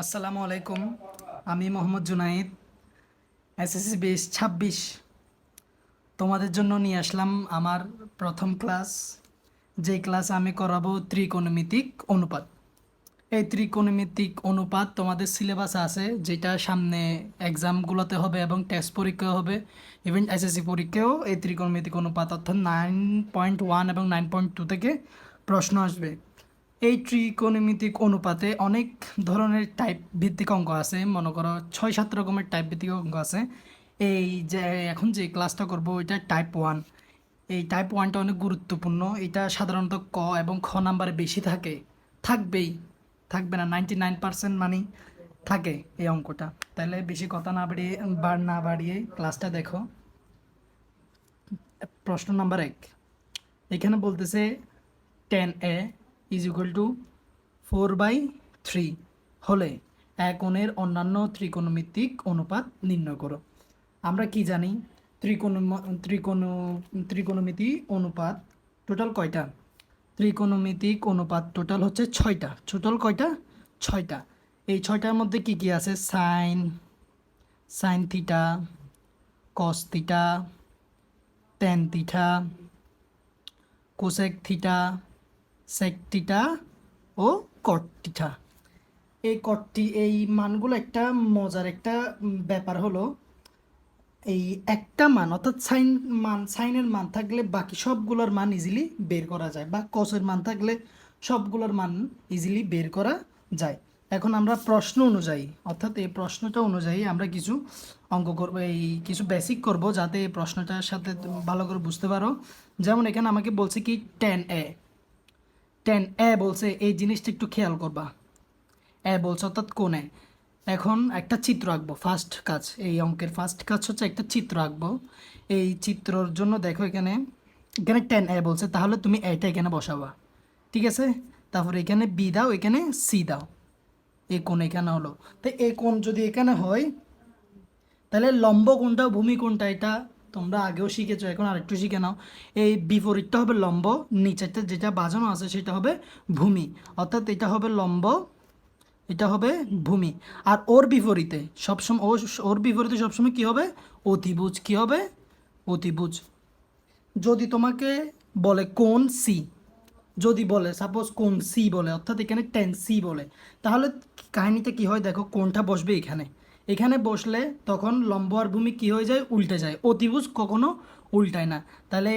আসসালামু আলাইকুম। আমি মোহাম্মদ জুনাইদ, এসএসসি বেস 26 তোমাদের জন্য নিয়ে আসলাম আমার প্রথম ক্লাস। যে ক্লাস আমি করাবো ত্রিকোণমিতিক অনুপাত। এই ত্রিকোণমিতিক অনুপাত তোমাদের সিলেবাস আছে, যেটা সামনে এক্সামগুলোতে হবে এবং টেস্ট পরীক্ষা হবে। ইভেন এসএসসি পরীক্ষাও এই ত্রিকোণমিতিক অনুপাত অর্থাৎ 9.1 এবং 9.2 থেকে প্রশ্ন আসবে। এই ত্রিকোণমিতিক অনুপাতে অনেক ধরনের টাইপ ভিত্তিক অঙ্ক আছে, মনে করো 6-7 রকমের টাইপ ভিত্তিক অঙ্ক আছে। এই যে এখন যে ক্লাসটা করব এটা টাইপ 1। এই টাইপ 1টা অনেক গুরুত্বপূর্ণ। এটা সাধারণত ক এবং খ নাম্বারে বেশি থাকে, থাকবেই, থাকবে না 99% মানে থাকে এই অঙ্কটা। তাহলে বেশি কথা না বাড়িয়ে ক্লাসটা দেখো। প্রশ্ন নাম্বার 1, এখানে বলতেছে 10a ইজ ইকুয়াল টু 4/3 হলে এক কোণের অন্যান্য ত্রিকোণমিতিক অনুপাত নির্ণয় করো। আমরা কি জানি, ত্রিকোণ ত্রিকোণ ত্রিকোণমিতি অনুপাত টোটাল কয়টা? ত্রিকোণমিতিক অনুপাত টোটাল হচ্ছে 6টা। টোটাল কয়টা? 6টা। এই 6টার মধ্যে কি কি আছে? Sine, sine theta, cos theta, tan theta, cosec theta, sec theta ও কট থিটা। এই মানগুলো একটা মজার একটা ব্যাপার হলো, এই একটা মান অর্থাৎ সাইনের মান থাকলে বাকি সবগুলোর মান ইজিলি বের করা যায়, বা কসের মান থাকলে সবগুলোর মান ইজিলি বের করা যায়। এখন আমরা প্রশ্ন অনুযায়ী অর্থাৎ এই প্রশ্নটা অনুযায়ী আমরা কিছু অঙ্ক করব, এই কিছু বেসিক করব, যাতে এই প্রশ্নটার সাথে ভালো করে বুঝতে পারো। যেমন এখানে আমাকে বলছে কি 10a বলছে, এই জিনিসটা একটু খেয়াল করবা। বলছে অর্থাৎ কোণে। এখন একটা চিত্র আঁকবো, ফার্স্ট কাজ, এই অঙ্কের ফার্স্ট কাজ হচ্ছে একটা চিত্র আঁকবো। এই চিত্রর জন্য দেখো এখানে এখানে 10a বলছে, তাহলে তুমি এটা এখানে বসাবা, ঠিক আছে? তারপরে এখানে বি দাও, এখানে সি দাও। এই কোণ এখানে হলো। তো এই কোণ যদি এখানে হয়, তাহলে লম্ব কোণটা ভূমি কোণটা এটা তোমরা আগেও শিখেছো, এখন আরেকটু শিখে নাও। এই বিপরীতটা হবে লম্ব, নিচেরটা যেটা বাজানো আছে সেটা হবে ভূমি। অর্থাৎ এটা হবে লম্ব, এটা হবে ভূমি। আর ওর বিপরীতে সবসময় ওর বিপরীতে সবসময় কী হবে? অতিভুজ। কী হবে? অতিভুজ। যদি তোমাকে বলে কোণ সি, যদি বলে সাপোজ কোণ সি বলে, অর্থাৎ এখানে 10c বলে, তাহলে কাহিনীটা কি হয় দেখো, কোণটা বসবে এখানে। এখানে বসলে তখন লম্ব আর ভূমি কি হয়ে যায়? উল্টে যায়। অতিভুজ কখনো উল্টায় না। তাহলে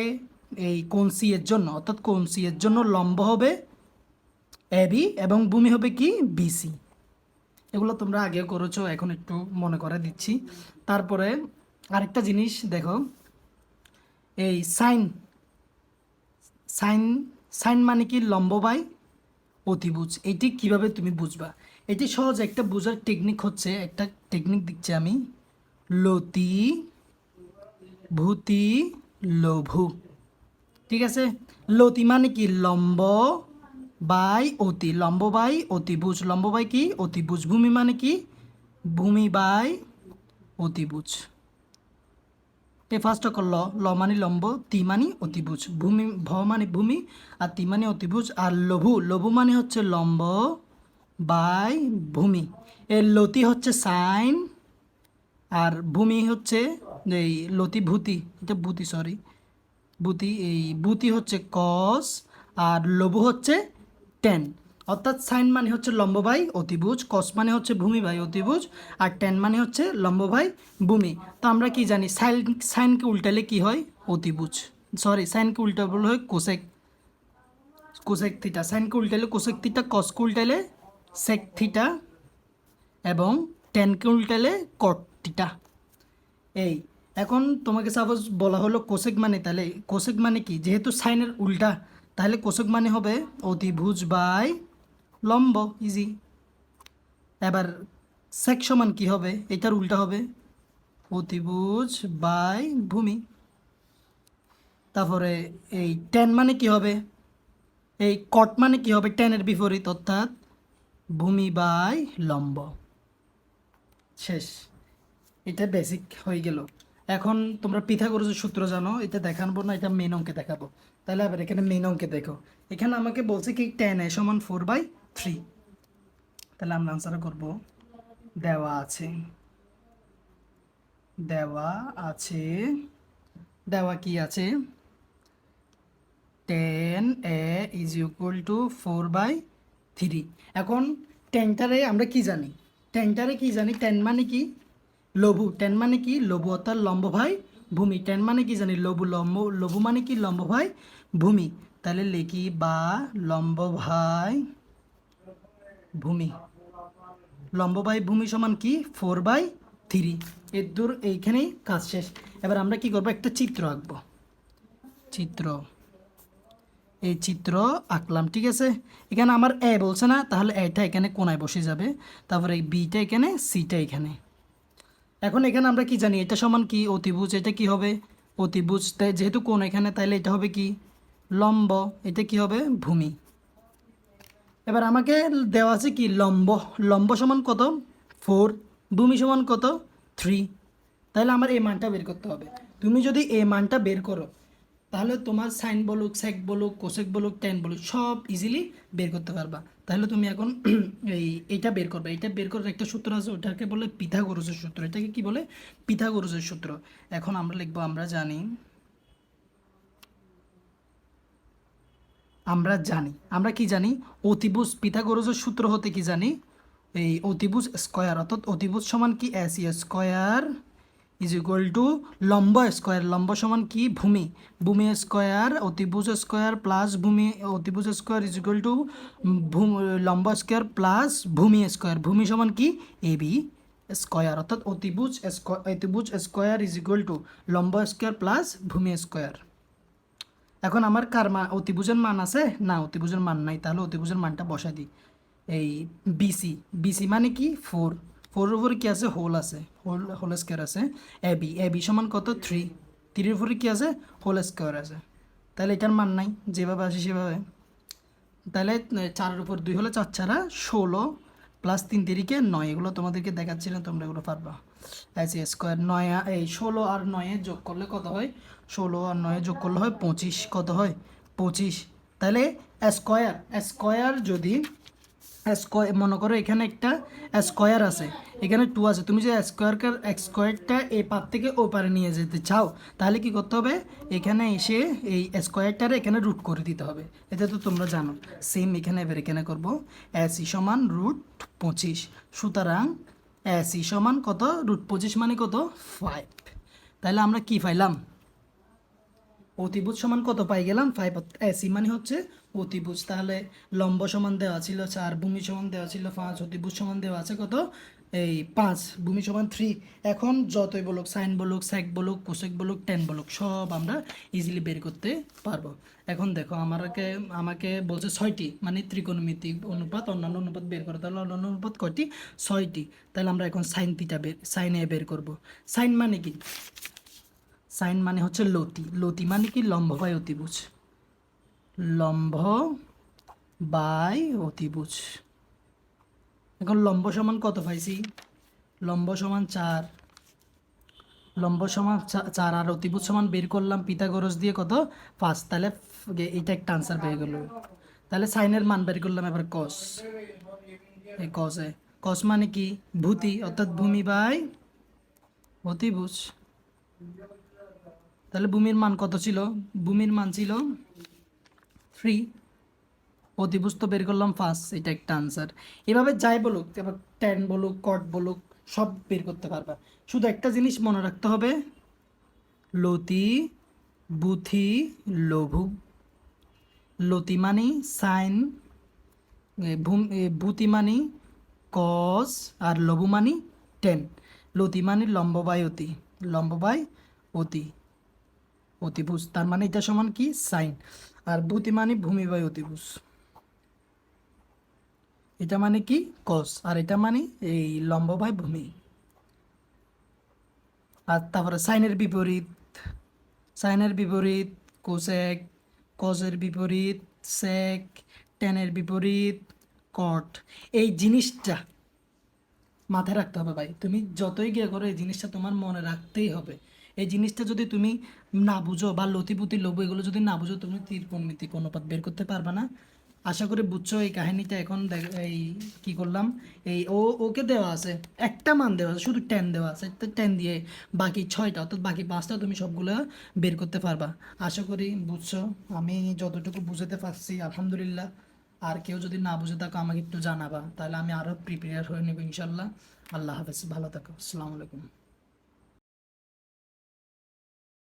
এই কোণ সি এর জন্য, অর্থাৎ কোণ সি এর জন্য লম্ব হবে এবি এবং ভূমি হবে কি? বিসি। এগুলো তোমরা আগেও করেছো, এখন একটু মনে করে দিচ্ছি। তারপরে আরেকটা জিনিস দেখো, এই সাইন, সাইন সাইন মানে কি? লম্ব বাই অতিভুজ। এটি কিভাবে তুমি বুঝবা? এটি সহজ একটা বোঝার টেকনিক হচ্ছে, একটা টেকনিক দিচ্ছি আমি, লতি ভূতি লঘু। ঠিক আছে? লতি মানে কি? লম্ব বাই অতি, লম্ব বাই অতিভুজ। লম্ব বাই কি? অতিভুজ। ভূমি মানে কি? ভূমি বাই অতিভুজ। ফার্স্ট ল, ল মানে লম্ব, তি মানে অতিভুজ, ভূমি ভ মানে ভূমি, আর তি মানে অতিভুজ। আর লঘু, লঘু মানে হচ্ছে লম্ব বাই ভূমি। এর লতি হচ্ছে সাইন, আর ভূমি হচ্ছে এই লতি ভূতি, এটা ভূতি, সরি ভূতি, এই ভূতি হচ্ছে কস, আর লঘু হচ্ছে টেন। অর্থাৎ সাইন মানে হচ্ছে লম্ব বাই অতিভুজ, কস মানে হচ্ছে ভূমি বাই অতিভুজ, আর টেন মানে হচ্ছে লম্ব বাই ভূমি। তো আমরা কি জানি, সাইনকে উল্টালে কি হয়? অতিভুজ। সরি, সাইনকে উল্টালে হয় কোসেক, কোসেক থিটা। সাইনকে উল্টালে কোসেক থিটা, কসকে উল্টালে সেক থিটা, এবং টেনকে উল্টালে কট থিটা। এই এখন তোমাকে সাপোজ বলা হলো কোসেক মানে, তাহলে কোসেক মানে কি? যেহেতু সাইনের উল্টা, তাহলে কোসেক মানে হবে অতিভুজ বাই লম্ব, ইজি। এবার সেক সমান কি হবে? এটার উল্টা হবে অতিভুজ বাই ভূমি। তারপরে এই টেন মানে কি হবে? এই কট মানে কি হবে? টেনের বিপরীত, অর্থাৎ ভূমি বাই লম্ব। শেষ। এটা বেসিক হয়ে গেল। এখন তোমরা পিথাগোরাসের সূত্র জানো, এটা দেখাবো না, এটা মেন অঙ্কে দেখাবো। তাহলে আবার এখানে মেন অঙ্কে দেখো, এখানে আমাকে বলছে কি 10a = 4/3। তাহলে আমরা আনসার করব দেওয়া আছে, দেওয়া আছে, দেওয়া কি আছে, 10a ইজ ইকুয়াল টু 4/3। এখন টেনটারে আমরা কি জানি, টেনটারে কি জানি, 10 মানে কি লঘু, 10 মানে কি লঘু অর্থাৎ লম্ব ভাই ভূমি, 10 মানে কি জানি লঘু, লঘু মানে কি লম্ব ভাই ভূমি। তাহলে লিখি বা লম্ব ভাই ভূমি, লম্ব বাই ভূমি সমান কি 4/3। এর দূর এইখানেই কাজ শেষ। এবার আমরা কি করবো, একটা চিত্র আঁকবো, চিত্র, এই চিত্র আঁকলাম, ঠিক আছে। এখানে আমার এ বলছে না, তাহলে এটা এখানে কোনায় বসে যাবে, তারপরে এই বিটা এখানে, সিটা এখানে। এখন এখানে আমরা কি জানি, এটা সমান কি অতিভুজ, এটা কি হবে অতিভুজ, তাই যেহেতু কোণ এখানে, তাইলে এটা হবে কি লম্ব, এটা কি হবে ভূমি। এবার আমাকে দেওয়া আছে কি লম্ব, লম্ব সমান কত 4, ভূমি সমান কত 3। তাহলে আমার এই মানটা বের করতে হবে। তুমি যদি এই মানটা বের করো, তাহলে তোমার সাইন বলুক, সেক বলুক, কোসেক বলুক, ট্যান বলুক, সব ইজিলি বের করতে পারবা। তাহলে তুমি এখন এইটা বের করবে, এটা বের করার একটা সূত্র আছে, ওটাকে বলে পিথাগোরাসের সূত্র। এটাকে কি বলে পিথাগোরাসের সূত্র। এখন আমরা লিখবো, আমরা কি জানি অতিভুজ, পিথাগোরাসের সূত্র হতে কি জানি, এই অতিভুজ স্কয়ার, অর্থাৎ অতিভুজ সমান কি AC square is equal to লম্ব স্কয়ার, লম্ব সমান কি ভূমি, ভূমি স্কয়ার অতিভুজ স্কয়ার প্লাস ভূমি, অতিভুজ স্কয়ার ইজ ইকুয়াল টু লম্ব স্কয়ার প্লাস ভূমি স্কয়ার, ভূমি সমান কি এবি স্কয়ার, অর্থাৎ অতিভুজ স্কয়ার ইজ ইকুয়াল টু লম্ব স্কয়ার প্লাস ভূমি স্কয়ার। এখন আমার কার মান, অতিভুজের মান আছে না, অতিভুজের মান নাই, তাহলে অতিভুজের মানটা বসাই দিই। এই বিসি, বিসি মানে কি 4, 4-এর উপরে কি আছে হোল আছে, হোল স্কোয়ার আছে। এবি, এবি সমান কত 3, 3-এর উপরে কি আছে হোল স্কোয়ার আছে। তাহলে এটার মান নাই, যেভাবে আসে সেভাবে। তাহলে 4-এর উপর 2 হলে 4 ছাড়া 16 প্লাস 3 তিরিকে 9, এগুলো তোমাদেরকে দেখাচ্ছিলাম, তোমরা এগুলো পারবা। এসি স্কোয়ার 9, এই 16 আর 9 যোগ করলে কত হয়, 16 আর 9 যোগ করলে হয় 25, কত হয় 25। তাহলে স্কোয়ার, স্কোয়ার যদি স্কোয়ার মনে করো এখানে একটা স্কোয়ার আছে, এখানে 2 আছে, তুমি যে স্কোয়ারটা এ পার থেকে ও পারে নিয়ে যেতে চাও, তাহলে কি করতে হবে, এখানে এসে এই স্কোয়ারটারে এখানে রুট করে দিতে হবে। এটা তো তোমরা জানো। সেম এখানে এবার এখানে করবো, এসি সমান √25, সুতরাং এসি সমান কত √25 মানে কত 5। তাহলে আমরা কি পাইলাম, অতিভুজ সমান কত পাই গেলাম 5। এসি মানে হচ্ছে অতিভুজ। তাহলে লম্ব সমান দেওয়া ছিল 4, ভূমি সমান দেওয়া ছিল 5, অতিভুজ সমান দেওয়া আছে কত এই 5, ভূমি সমান 3। এখন যতই বলুক, সাইন বলুক, সেক বলুক, কোসেক বলুক, টেন বলুক, সব আমরা ইজিলি বের করতে পারবো। এখন দেখো আমাকে বলছে 6টি, মানে ত্রিকোণমিতিক অনুপাত অন্যান্য অনুপাত বের করো। তাহলে অন্যান্য অনুপাত কয়টি, 6টি। তাহলে আমরা এখন সাইন থিটা সাইন এ বের করব। সাইন মানে কি, সাইন মানে হচ্ছে লতি, লতি মানে কি লম্ব বাই অতিভুজ, লম্ব বাই অতিভুজ। এখন লম্ব সমান কত পাইছি, লম্ব সমান 4, লম্ব সমান 4 আর অতিভুজ সমান বের করলাম পিথাগোরাস দিয়ে কত 5। তাহলে এটা একটা আনসার পেয়ে গেল। তাহলে সাইনের মান বের করলাম। এবার কস, এই কসে, কস মানে কি ভূতি, অর্থাৎ ভূমি বাই অতিভুজ। তাহলে ভূমির মান কত ছিল, ভূমির মান ছিল 3, অতিভুজ তো বের করলাম 5, এটা একটা আনসার। এভাবে যাই বলুক, এবার ট্যান বলুক, কট বলুক, সব বের করতে পারবা। শুধু একটা জিনিস মনে রাখতে হবে, লতি, বুথি, লঘু। লতি মানি সাইন, ভূতি মানি কস, আর লঘু মানি টেন। লতি মানি লম্ব বাই অতি, লম্ব বাই অতি, অতিভুজ, তার মানে এটা সমান কি সাইন। আর ভূতি মানে ভূমি বাই অতিভুজ, এটা মানে কি কস, আর এটা মানে এই লম্ব বাই ভূমি। আর তারপরে সাইনের বিপরীত, সাইনের বিপরীত কোসেক, কসের বিপরীত সেক, টেনের বিপরীত কট। এই জিনিসটা মাথায় রাখতে হবে ভাই, তুমি যতই গিয়ে করো এই জিনিসটা তোমার মনে রাখতেই হবে। এই জিনিসটা যদি তুমি না বুঝো, বা লতিপুতি লঘু এগুলো যদি না বুঝো, তুমি ত্রিকোণমিতিক অনুপাত বের করতে পারবে না। আশা করি বুঝছো এই কাহিনীটা। এখন এই কি করলাম, এই ওকে দেওয়া আছে একটা মান দেওয়া আছে, শুধু 10 দেওয়া আছে, তো 10 দিয়ে বাকি 6টা অর্থাৎ বাকি 5টা তুমি সবগুলো বের করতে পারবা। আশা করি বুঝছো। আমি যতটুকু বুঝাতে পারছি আলহামদুলিল্লাহ। আর কেউ যদি না বুঝে থাকো আমাকে একটু জানাবা, তাহলে আমি আরো প্রিপেয়ার হয়ে নেবো ইনশাল্লাহ। আল্লাহ হাফেজ, ভালো থাকো, আসসালামু আলাইকুম।